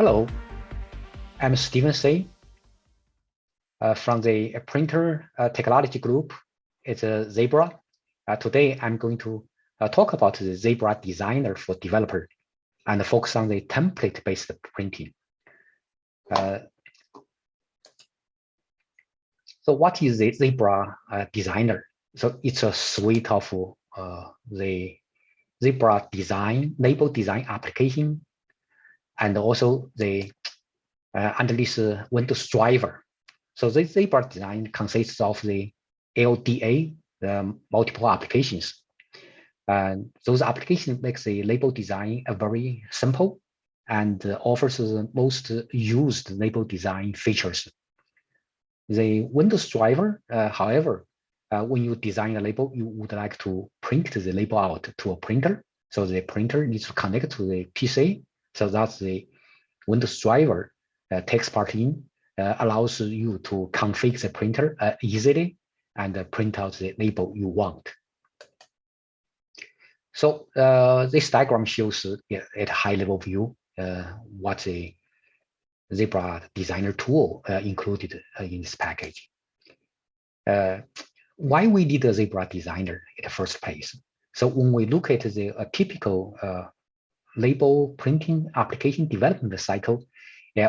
Hello, I'm Steven Say from the printer technology group. It's a Zebra. Today, I'm going to talk about the ZebraDesigner for developer and focus on the template-based printing. So what is the ZebraDesigner? So it's a suite of the Zebra design, label design application, and also the underneath Windows driver. So the Zebra design consists of the LDA, the multiple applications. And those applications makes the label design very simple and offers the most used label design features. The Windows driver, however, when you design a label, you would like to print the label out to a printer. So the printer needs to connect to the PC. So that's the Windows driver takes part in, allows you to configure the printer easily and print out the label you want. So this diagram shows at a high level view what the ZebraDesigner tool included in this package. Why we need a ZebraDesigner in the first place? So when we look at the typical label printing application development cycle,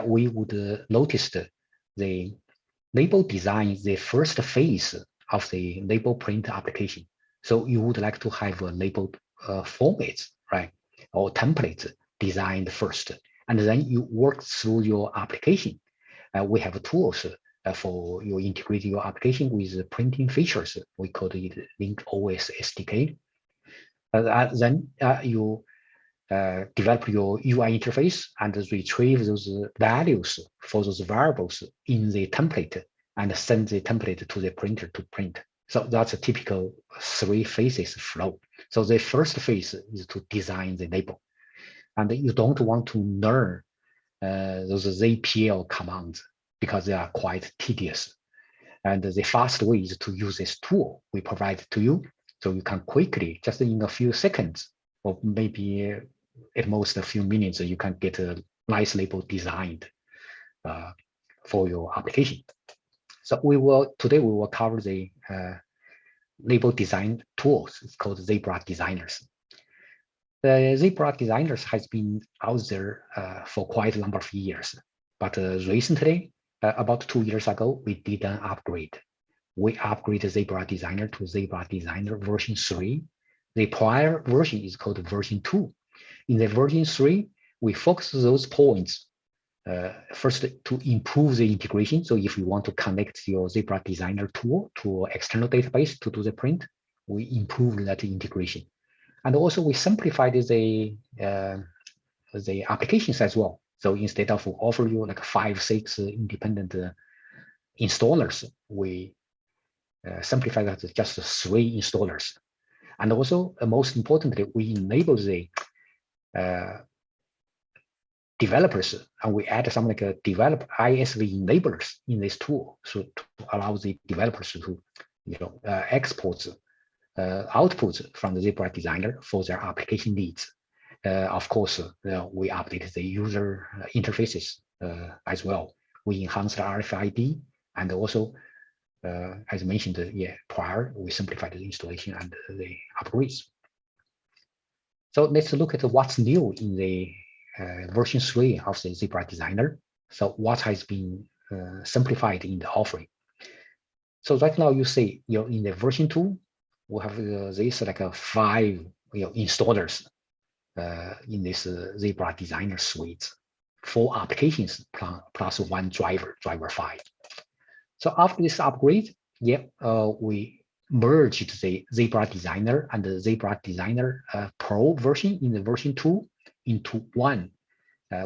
we would notice the label design is the first phase of the label print application. So you would like to have a label formats, right, or templates designed first, and then you work through your application. We have tools for you integrate your application with printing features. We call it Link OS SDK. Then you develop your UI interface and retrieve those values for those variables in the template and send the template to the printer to print. So that's a typical 3 phases flow. So the first phase is to design the label. And you don't want to learn those ZPL commands because they are quite tedious. And the fast way is to use this tool we provide to you. So you can quickly, just in a few seconds, or maybe at most a few minutes, you can get a nice label designed for your application. So today we will cover the label design tools. It's called ZebraDesigners. The ZebraDesigners has been out there for quite a number of years, but recently, about 2 years ago, we did an upgrade. We upgraded ZebraDesigner to ZebraDesigner version 3. The prior version is called version 2. In the version 3, we focus those points first to improve the integration. So if you want to connect your ZebraDesigner tool to external database to do the print, we improve that integration. And also we simplified the applications as well. So instead of offer you like 5, 6 independent installers, we simplify that to just 3 installers. And also, most importantly, we enable the developers, and we add some like a develop ISV enablers in this tool, so to allow the developers to, export outputs from the ZebraDesigner for their application needs. Of course, we update the user interfaces as well. We enhance the RFID, and also, as mentioned prior, we simplified the installation and the upgrades. So let's look at what's new in the version 3 of the ZebraDesigner. So what has been simplified in the offering. So right now you see, in the version 2, we have this like 5 installers in this ZebraDesigner suite, 4 applications plus 1 driver 5. So after this upgrade, we merged the ZebraDesigner and the ZebraDesigner Pro version in the version 2 into one.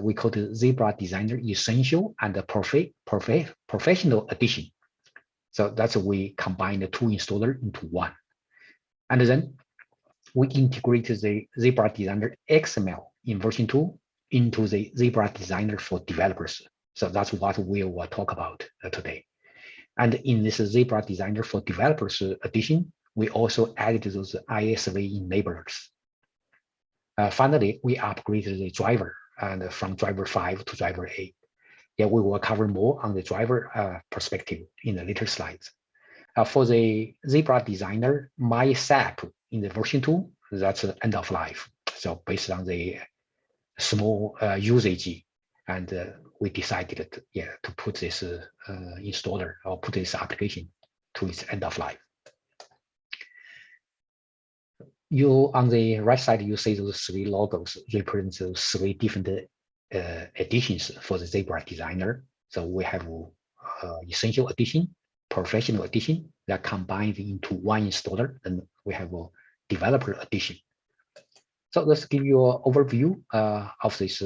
We call it ZebraDesigner Essential and the Professional Edition. So that's we combine the 2 installers into one. And then we integrated the ZebraDesigner XML in version 2 into the ZebraDesigner for developers. So that's what we will talk about today. And in this ZebraDesigner for developers edition, we also added those ISV enablers. Finally, we upgraded the driver and from driver 5 to driver 8. Yeah, we will cover more on the driver perspective in the later slides. For the ZebraDesigner, my SAP in the version 2, that's end of life. So based on the small usage, and we decided to put this installer or put this application to its end of life. You on the right side, you see those 3 logos represent those 3 different editions for the ZebraDesigner. So we have Essential Edition, Professional Edition that combined into one installer, and we have a Developer Edition. So let's give you an overview of this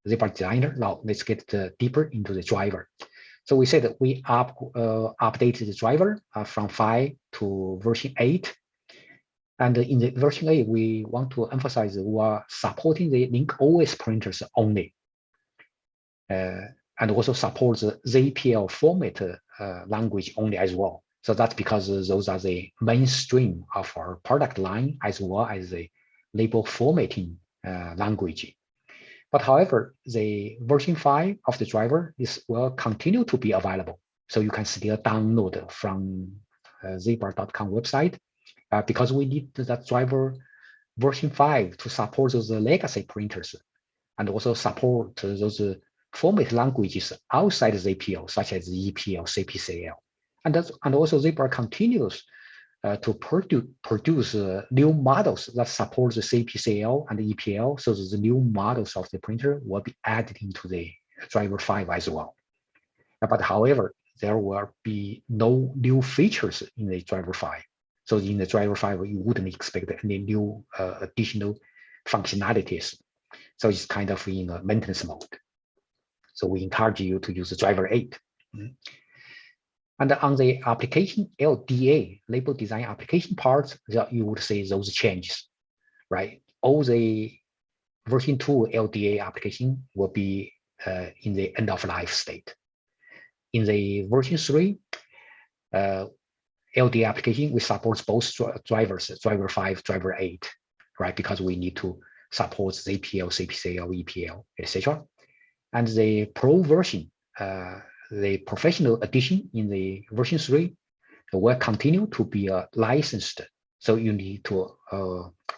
ZebraDesigner. Now let's get deeper into the driver. So we said that we updated the driver from 5 to version 8. And in the version 8, we want to emphasize that we are supporting the Link OS printers only. And also supports the ZPL format language only as well. So that's because those are the mainstream of our product line, as well as the label formatting language. But however, the version 5 of the driver will continue to be available. So you can still download from zebra.com website because we need that driver version 5 to support those legacy printers and also support those format languages outside ZPL, such as EPL, CPCL. And also Zebra continues to produce new models that support the CPCL and the EPL, so the new models of the printer will be added into the driver 5 as well. But however, there will be no new features in the driver 5. So in the driver 5, you wouldn't expect any new additional functionalities. So it's kind of in a maintenance mode. So we encourage you to use the driver 8. And on the application LDA, label design application parts, you would see those changes, right? All the version 2 LDA application will be in the end of life state. In the version 3, LDA application, we support both drivers, driver 5, driver 8, right? Because we need to support ZPL, CPCL, EPL, etc. And the Pro version, the professional edition in the version 3 will continue to be licensed. So you need to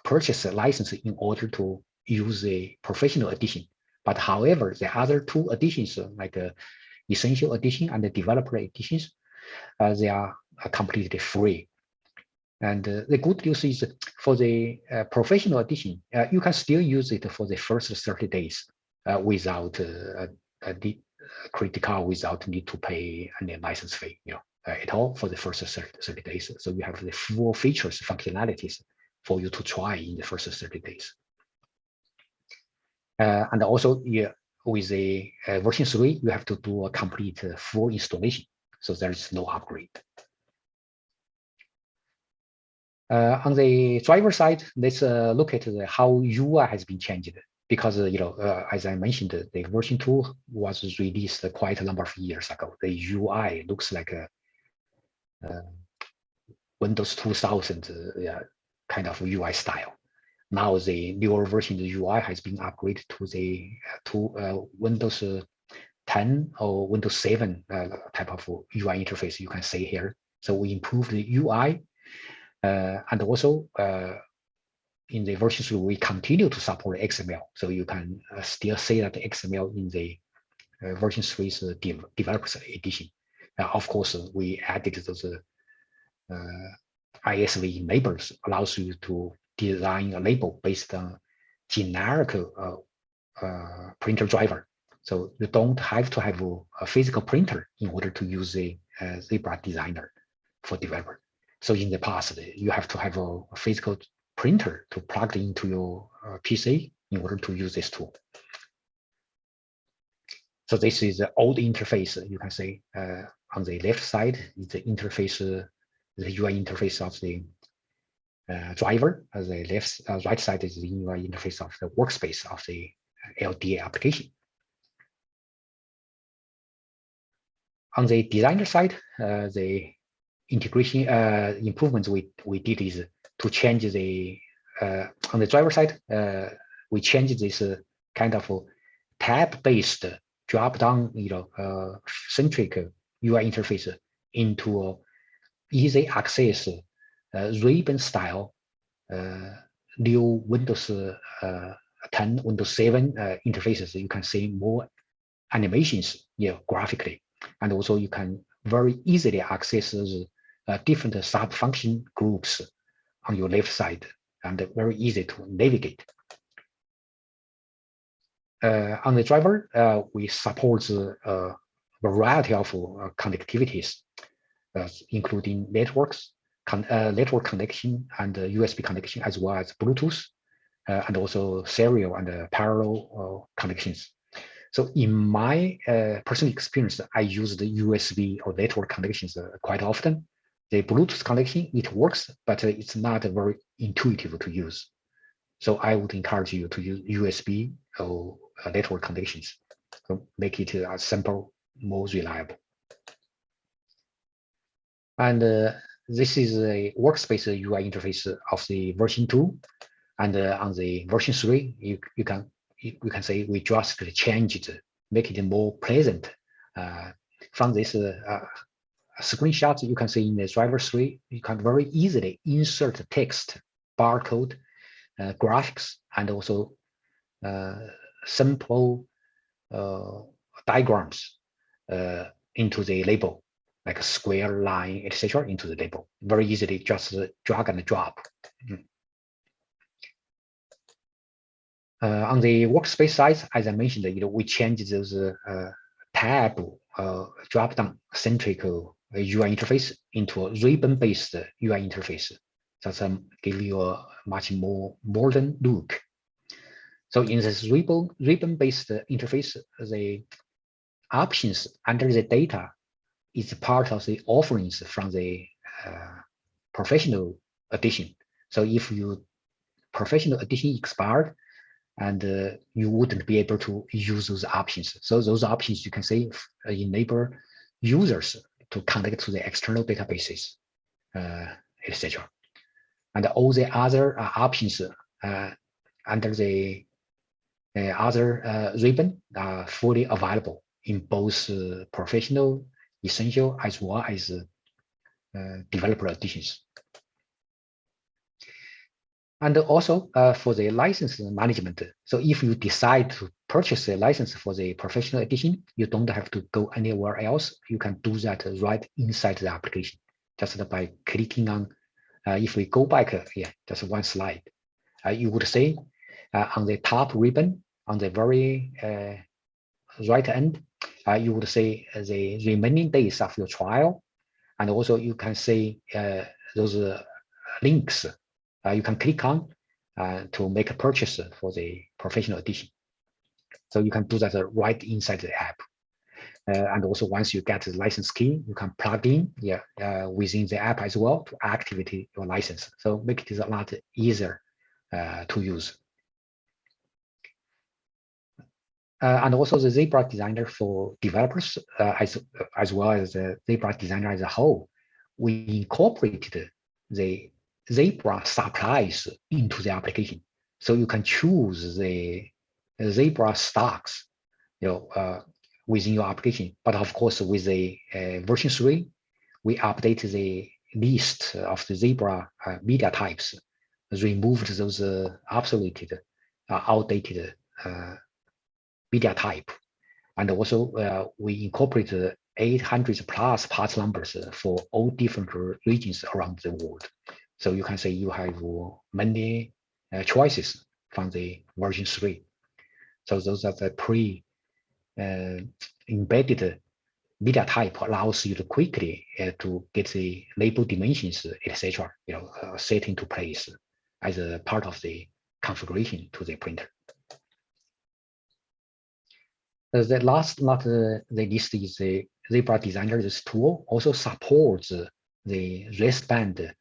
purchase a license in order to use the professional edition. But however, the other 2 editions, like the Essential Edition and the Developer Editions, they are completely free. And the good news is for the professional edition, you can still use it for the first 30 days without critical, without need to pay any license fee, at all for the first 30 days. So you have the full features, functionalities for you to try in the first 30 days. And also, with the version 3, you have to do a complete full installation. So there is no upgrade. On the driver side, let's look at how UI has been changed. Because as I mentioned, the version 2 was released quite a number of years ago. The UI looks like a Windows 2000 kind of UI style. Now the newer version of the UI has been upgraded to the Windows 10 or Windows 7 type of UI interface. You can see here. So we improved the UI, and also in the version 3, we continue to support XML. So you can still see that the XML in the version 3's developers edition. Of course, we added those ISV labels, allows you to design a label based on generic printer driver. So you don't have to have a physical printer in order to use the ZebraDesigner for developer. So in the past, you have to have a physical printer to plug into your PC in order to use this tool. So this is the old interface. You can see on the left side is the interface, the UI interface of the driver. As the right side is the UI interface of the workspace of the LDA application. On the designer side, the integration improvements we did is to change the on the driver side, we changed this kind of tab-based drop-down, centric UI interface into a easy access ribbon style new Windows 10, Windows 7 interfaces. You can see more animations, graphically, and also you can very easily access those different sub-function groups on your left side, and very easy to navigate. On the driver, we support a variety of connectivities, including network connection and USB connection, as well as Bluetooth, and also serial and parallel connections. So in my personal experience, I use the USB or network connections quite often. The Bluetooth connection, it works, but it's not very intuitive to use. So I would encourage you to use USB or network connections. So make it simple, more reliable. And this is a Workspace UI interface of the version 2. And on the version 3, you can say we drastically changed it, make it more pleasant. From this screenshot, you can see in the driver 3, you can very easily insert text, barcode, graphics, and also simple diagrams into the label, like a square, line, etc., into the label. Very easily, just drag and drop. On the workspace side, as I mentioned, we changed those tab drop-down centric UI interface into a ribbon-based UI interface. That's give you a much more modern look. So in this ribbon-based interface, the options under the data is part of the offerings from the professional edition. So if your professional edition expired, and you wouldn't be able to use those options. So those options, you can say, enable users to connect to the external databases, etc. And all the other options under the other ribbon are fully available in both professional, essential, as well as developer editions. And also for the license management. So if you decide to purchase a license for the professional edition, you don't have to go anywhere else. You can do that right inside the application, just by clicking on, if we go back here, just one slide, you would say on the top ribbon, on the very right end, you would say the remaining days of your trial. And also you can see those links you can click on to make a purchase for the professional edition. So you can do that right inside the app. And also once you get the license key, you can plug in within the app as well to activate your license. So make it a lot easier to use. And also the ZebraDesigner for developers, as well as the ZebraDesigner as a whole, we incorporated the Zebra supplies into the application. So you can choose the Zebra stocks, within your application. But of course, with the version 3, we update the list of the Zebra media types, removed those obsoleted, outdated media type. And also we incorporate 800 plus parts numbers for all different regions around the world. So you can say you have many choices from the version 3. So those are the pre-embedded media type allows you to quickly to get the label dimensions, etc. Set into place as a part of the configuration to the printer. The last, not the least, is the ZebraDesigner. This tool also supports the wristband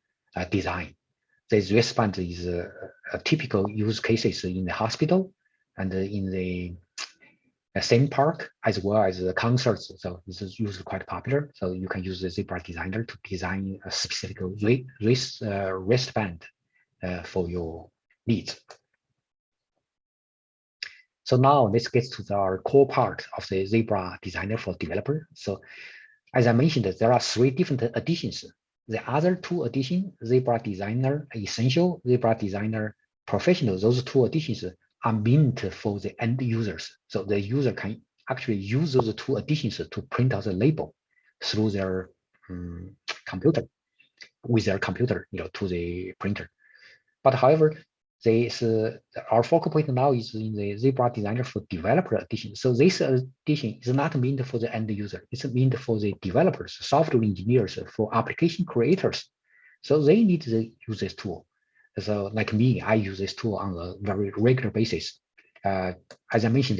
design. The wristband is a typical use cases in the hospital and in the theme park, as well as the concerts. So this is usually quite popular. So you can use the ZebraDesigner to design a specific wristband for your needs. So now let's get to our core part of the ZebraDesigner for developer. So as I mentioned, there are 3 different editions. The other 2 editions, ZebraDesigner Essential, ZebraDesigner Professional, those 2 editions are meant for the end users. So the user can actually use those 2 editions to print out the label through their computer, with their computer, to the printer. But however, our focal point now is in the ZebraDesigner for developer edition. So this edition is not meant for the end user. It's meant for the developers, software engineers, for application creators. So they need to use this tool. So like me, I use this tool on a very regular basis. As I mentioned,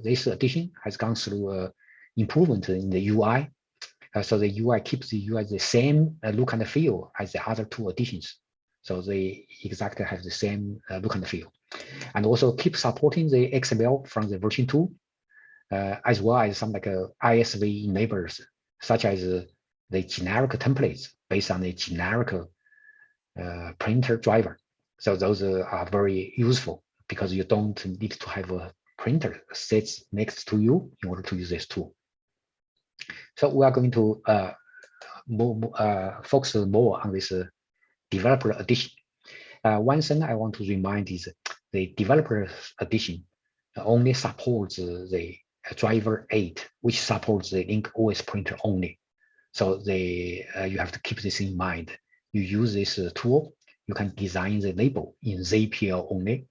this edition has gone through improvement in the UI. So the UI keeps the UI the same look and feel as the other 2 editions. So they exactly have the same look and feel. And also keep supporting the XML from the version 2, as well as some like ISV enablers, such as the generic templates based on the generic printer driver. So those are very useful because you don't need to have a printer sits next to you in order to use this tool. So we are going to focus more on this developer edition. One thing I want to remind is the developer edition only supports the driver 8, which supports the Link OS printer only. So you have to keep this in mind. You use this tool, you can design the label in ZPL only.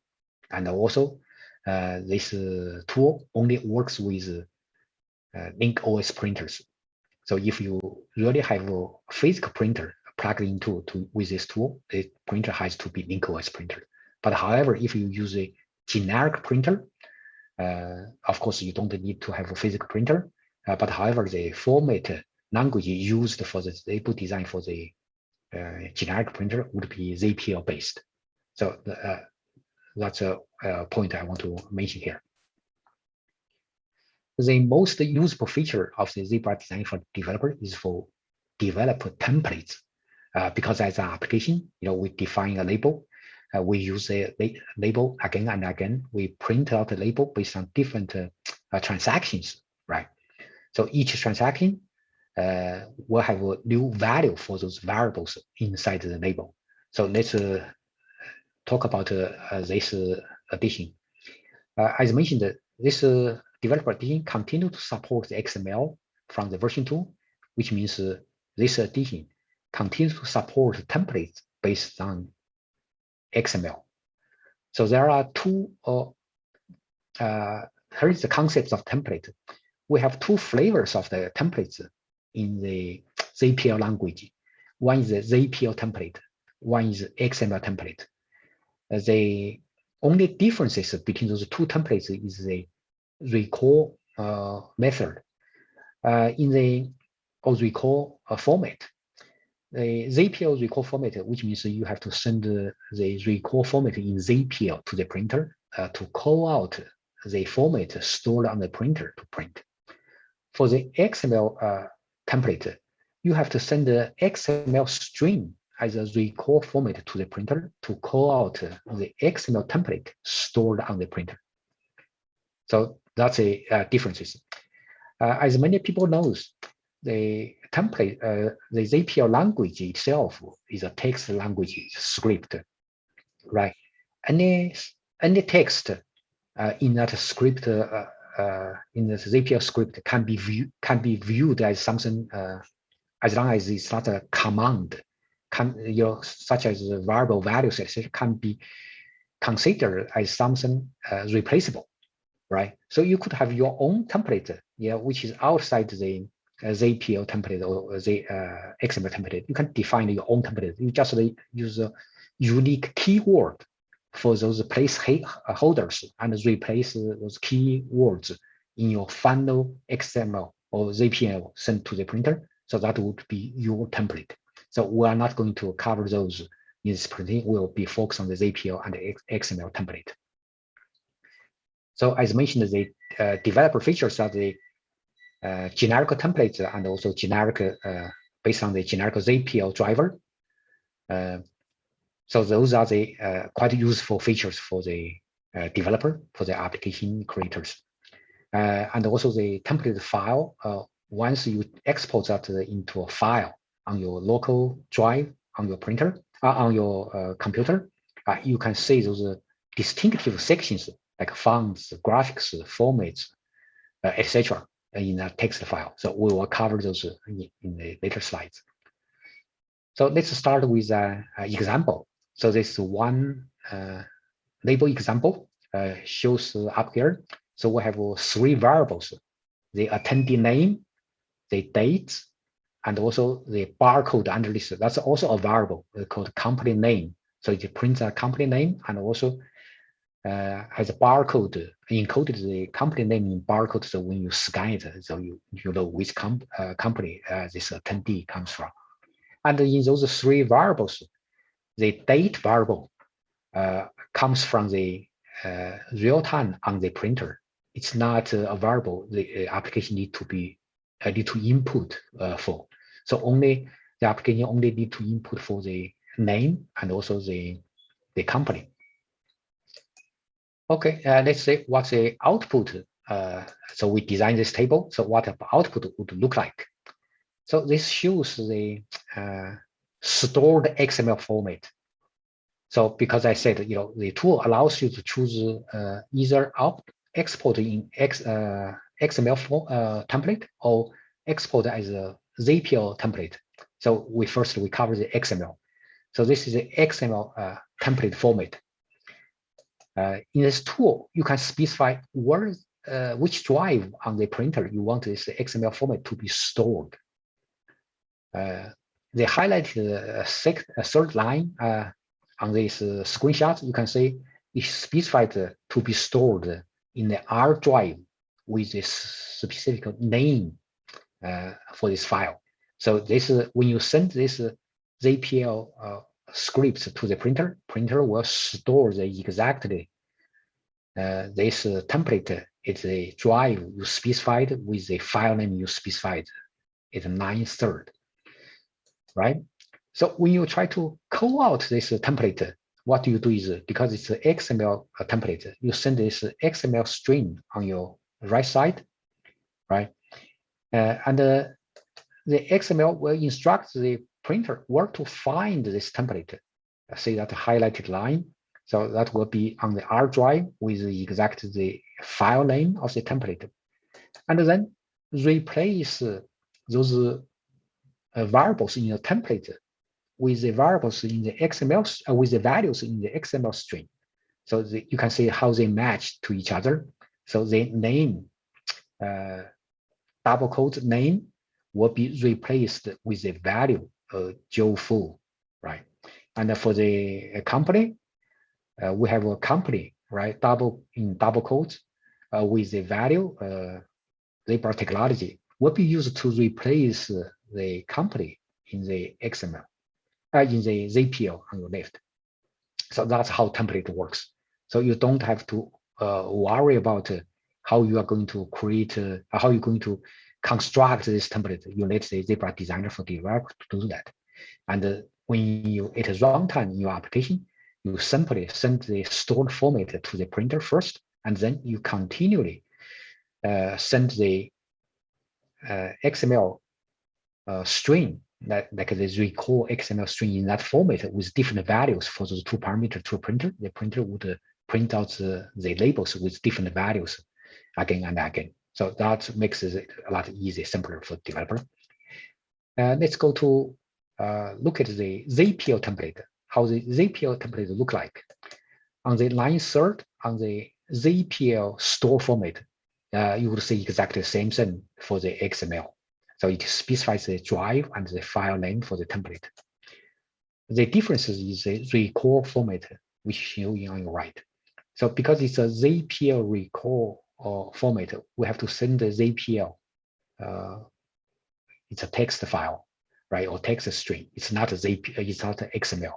And also, this tool only works with Link OS printers. So if you really have a physical printer plugged into with this tool, the printer has to be Link OS printer. But however, if you use a generic printer, of course, you don't need to have a physical printer. But however, the format language used for the label design for the generic printer would be ZPL based. So that's a point I want to mention here. The most useful feature of the ZebraDesign for developer is for developer templates, because as an application, we define a label, we use a label again and again. We print out the label based on different transactions, right? So each transaction will have a new value for those variables inside the label. So let's talk about this addition. As mentioned, this developer edition continues to support the XML from the version 2, which means this edition continues to support templates based on XML. So there are here is the concept of template. We have 2 flavors of the templates in the ZPL language. One is the ZPL template, one is XML template. The only differences between those 2 templates is the recall method. In the recall format, the ZPL recall format, which means you have to send the recall format in ZPL to the printer to call out the format stored on the printer to print. For the XML template, you have to send the XML string as a recall format to the printer to call out the XML template stored on the printer. So that's a differences. As many people knows, the template, the ZPL language itself is a text language script, right? Any text in that script, in the ZPL script, can be viewed as something as long as it's not a command, such as the variable values, etc., can be considered as something replaceable, right? So you could have your own template, which is outside the ZPL template or the XML template. You can define your own template. You just use a unique keyword for those placeholders and replace those keywords in your final XML or ZPL sent to the printer. So that would be your template. So we are not going to cover those in this presentation. We'll be focused on the ZPL and the XML template. So as mentioned, the developer features are the generic templates and also generic based on the generic ZPL driver. So those are the quite useful features for the developer, for the application creators. And also the template file, once you export that into a file on your local drive, on your printer, on your computer, you can see those distinctive sections like fonts, graphics, formats, etc. in a text file. So we will cover those in the later slides. So let's start with an example. So this one label example shows up here. So we have 3 variables: the attendee name, the date, and also the barcode under this. That's also a variable called company name. So it prints a company name and also has a barcode, encoded the company name in barcode. So when you scan it, so you know which company this attendee comes from. And in those 3 variables, the date variable comes from the real time on the printer. It's not a variable the application need to input for. So only the application only need to input for the name and also the company. Okay, let's say what's the output. So we design this table. So what the output would look like. So this shows the stored XML format. So because I said, the tool allows you to choose either export in XML template or export as a ZPL template. So we cover the XML. So this is the XML template format. In this tool, you can specify which drive on the printer you want this XML format to be stored. They highlighted a third line on this screenshot. You can see it's specified to be stored in the R drive with this specific name for this file. So this is when you send this ZPL scripts to the printer will store the exactly this template is a drive you specified with the file name you specified. It's 9/3, right? So when you try to call out this template, what you do is, because it's an XML template, you send this XML string on your right side, right? And the XML will instruct the printer where to find this template. See that highlighted line. So that will be on the R drive with the file name of the template. And then replace those variables in a template with the variables in the XML, with the values in the XML string. So you can see how they match to each other. So the name, double quote name, will be replaced with the value Joe Fu, right? And for the company, we have a company, right? Double quotes with the value Zebra Technology will be used to replace the company in the XML, in the ZPL on your left. So that's how template works. So you don't have to worry about how you are going to create, how you're going to construct this template. You let the ZebraDesigner for developer to do that. And when you it is runtime in your application, you simply send the stored format to the printer first, and then you continually send the XML string, like the recall XML string in that format with different values for those 2 parameters to a printer. The printer would print out the labels with different values again and again. So that makes it a lot easier, simpler for developer. Let's go to look at the ZPL template, how the ZPL template look like. On the line 3rd, on the ZPL store format, you will see exactly the same thing for the XML. So it specifies the drive and the file name for the template. The difference is the recall format, which shown on your right. So because it's a ZPL recall format, we have to send the ZPL. It's a text file, right, or text string. It's not a ZPL. It's not an XML.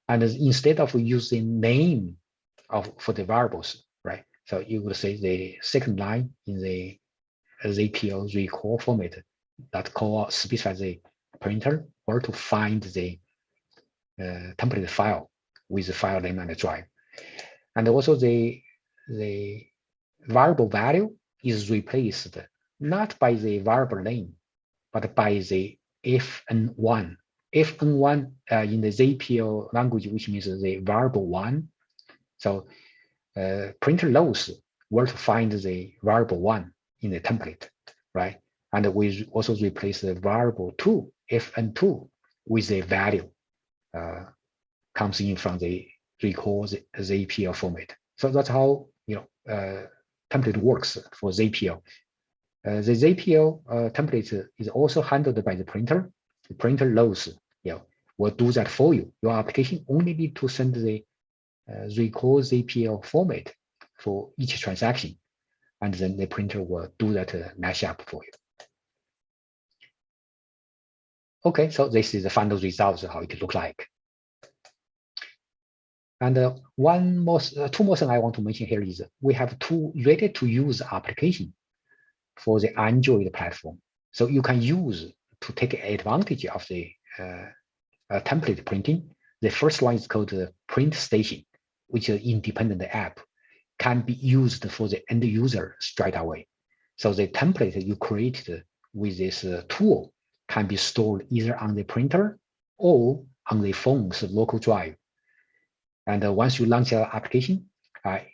And instead of using name for the variables, right? So you will say the second line in the ZPL recall format that specifies the printer where to find the template file with the file name and the drive. And also the variable value is replaced not by the variable name, but by the fn1. fn1 in the ZPL language, which means the variable one. So printer knows where to find the variable one in the template, right? And we also replace the variable two, fn2, with the value comes in from the recall ZPL format. So that's how template works for ZPL. The ZPL template is also handled by the printer. The printer knows, will do that for you. Your application only need to send the recall ZPL format for each transaction, and then the printer will do that mashup for you. Okay, so this is the final results, how it look like. And two more things I want to mention here is we have two ready-to-use application for the Android platform. So you can use to take advantage of the template printing. The first one is called the Print Station, which is an independent app, can be used for the end user straight away. So the template you created with this tool can be stored either on the printer or on the phone's local drive. And once you launch your application,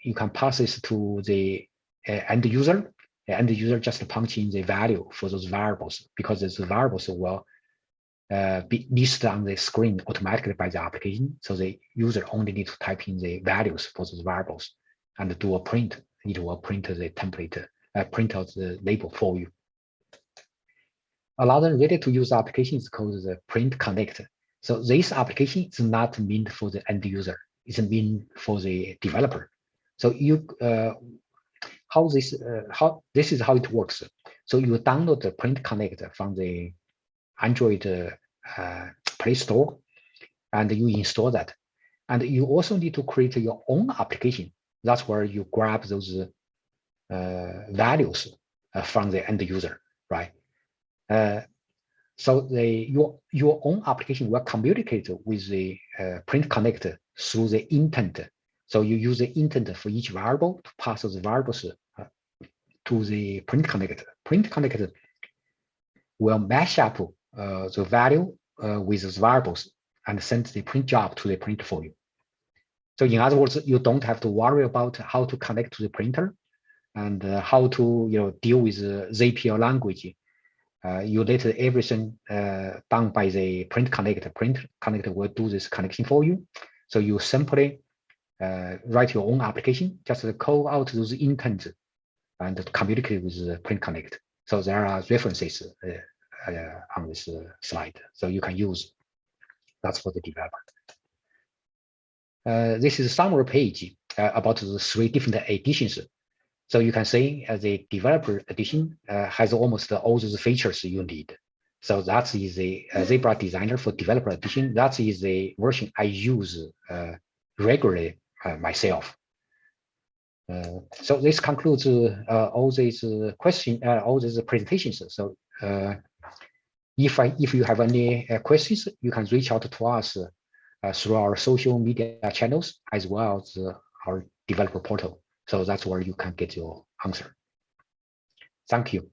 you can pass this to the end user. The end user just punch in the value for those variables, because those variables will be listed on the screen automatically by the application. So the user only need to type in the values for those variables and do a print. It will print the template, print out the label for you. Another ready-to-use application is called the Print Connect. So this application is not meant for the end user. It's meant for the developer. So you this is how it works. So you download the Print Connect from the Android Play Store, and you install that. And you also need to create your own application. That's where you grab those values from the end user, right? So your own application will communicate with the Print Connect through the intent. So you use the intent for each variable to pass those variables to the Print Connect. Print Connect will mash up the value with those variables and send the print job to the printer for you. So in other words, you don't have to worry about how to connect to the printer and how to deal with the ZPL language. You let everything done by the Print Connect. Print Connect will do this connection for you. So you simply write your own application, just call out those intents and communicate with the Print Connect. So there are references on this slide, so you can use. That's for the developer. This is a summary page about the 3 different editions. So you can see the developer edition has almost all those features you need. So that is the ZebraDesigner for developer edition. That is the version I use regularly myself. So this concludes all these all these presentations. So if you have any questions, you can reach out to us through our social media channels as well as our developer portal. So that's where you can get your answer. Thank you.